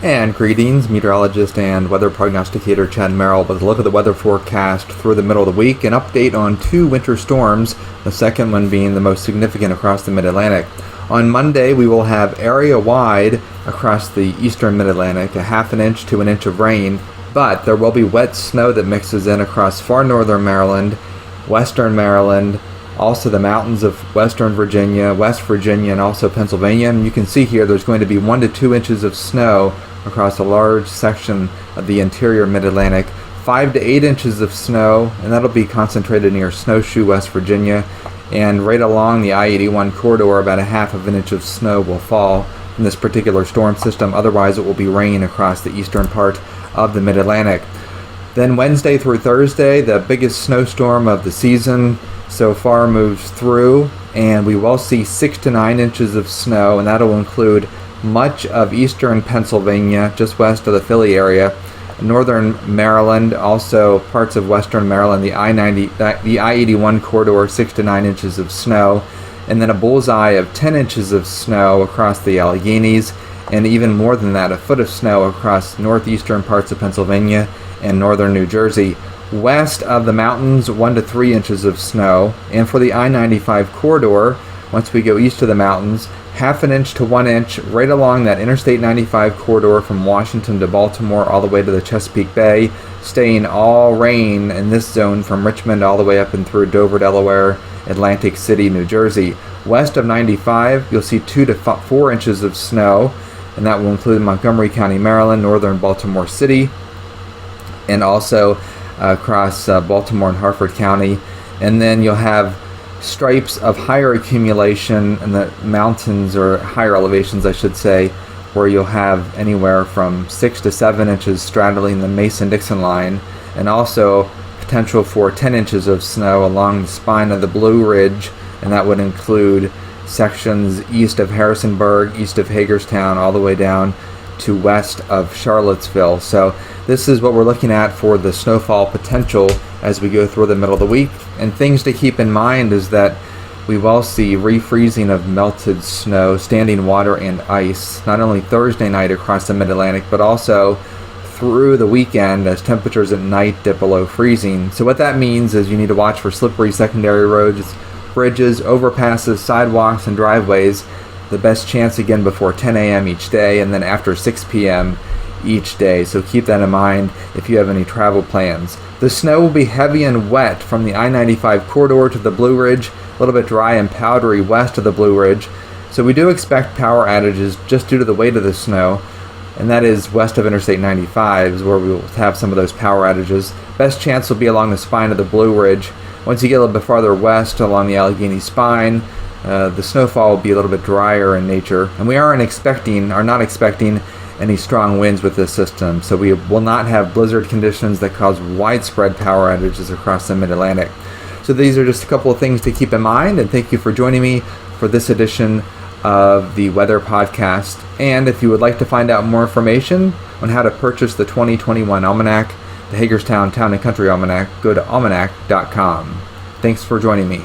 And greetings, meteorologist and weather prognosticator Chad Merrill with a look at the weather forecast through the middle of the week, an update on two winter storms, the second one being the most significant across the Mid-Atlantic. On Monday, we will have area-wide across the eastern Mid-Atlantic, a half an inch to an inch of rain, but there will be wet snow that mixes in across far northern Maryland, western Maryland, also the mountains of western Virginia, West Virginia, and also Pennsylvania. And you can see here there's going to be 1 to 2 inches of snow across a large section of the interior Mid-Atlantic, 5 to 8 inches of snow, and that'll be concentrated near Snowshoe, West Virginia. And right along the I-81 corridor, about a half of an inch of snow will fall in this particular storm system. Otherwise, it will be rain across the eastern part of the Mid-Atlantic. Then Wednesday through Thursday, the biggest snowstorm of the season so far moves through, and we will see 6 to 9 inches of snow, and that'll include much of eastern Pennsylvania, just west of the Philly area, northern Maryland, also parts of western Maryland, the I-81 corridor, 6 to 9 inches of snow, and then a bullseye of 10 inches of snow across the Alleghenies, and even more than that, a foot of snow across northeastern parts of Pennsylvania and northern New Jersey. West of the mountains, 1 to 3 inches of snow, and for the I-95 corridor, once we go east of the mountains, half an inch to 1 inch right along that Interstate 95 corridor from Washington to Baltimore all the way to the Chesapeake Bay, staying all rain in this zone from Richmond all the way up and through Dover, Delaware, Atlantic City, New Jersey. West of 95, you'll see 2 to 4 inches of snow, and that will include Montgomery County, Maryland, northern Baltimore City, and also across Baltimore and Harford County. And then you'll have stripes of higher accumulation in the mountains, or higher elevations I should say, where you'll have anywhere from 6 to 7 inches straddling the Mason-Dixon line, and also potential for 10 inches of snow along the spine of the Blue Ridge, and that would include sections east of Harrisonburg, east of Hagerstown, all the way down to west of Charlottesville. So this is what we're looking at for the snowfall potential as we go through the middle of the week. And things to keep in mind is that we will see refreezing of melted snow, standing water, and ice, not only Thursday night across the Mid-Atlantic, but also through the weekend as temperatures at night dip below freezing. So what that means is you need to watch for slippery secondary roads, bridges, overpasses, sidewalks, and driveways. The best chance again before 10 a.m. each day, and then after 6 p.m. each day. So keep that in mind if you have any travel plans. The snow will be heavy and wet from the I-95 corridor to the Blue Ridge, a little bit dry and powdery west of the Blue Ridge. So we do expect power outages just due to the weight of the snow, and that is west of Interstate 95 is where we will have some of those power outages. Best chance will be along the spine of the Blue Ridge. Once you get a little bit farther west along the Allegheny spine, the snowfall will be a little bit drier in nature, and we are not expecting any strong winds with this system, so we will not have blizzard conditions that cause widespread power outages across the Mid-Atlantic. So these are just a couple of things to keep in mind, and thank you for joining me for this edition of the Weather Podcast. And if you would like to find out more information on how to purchase the 2021 Almanack, the Hagerstown Town and Country Almanac, go to almanack.com. Thanks for joining me.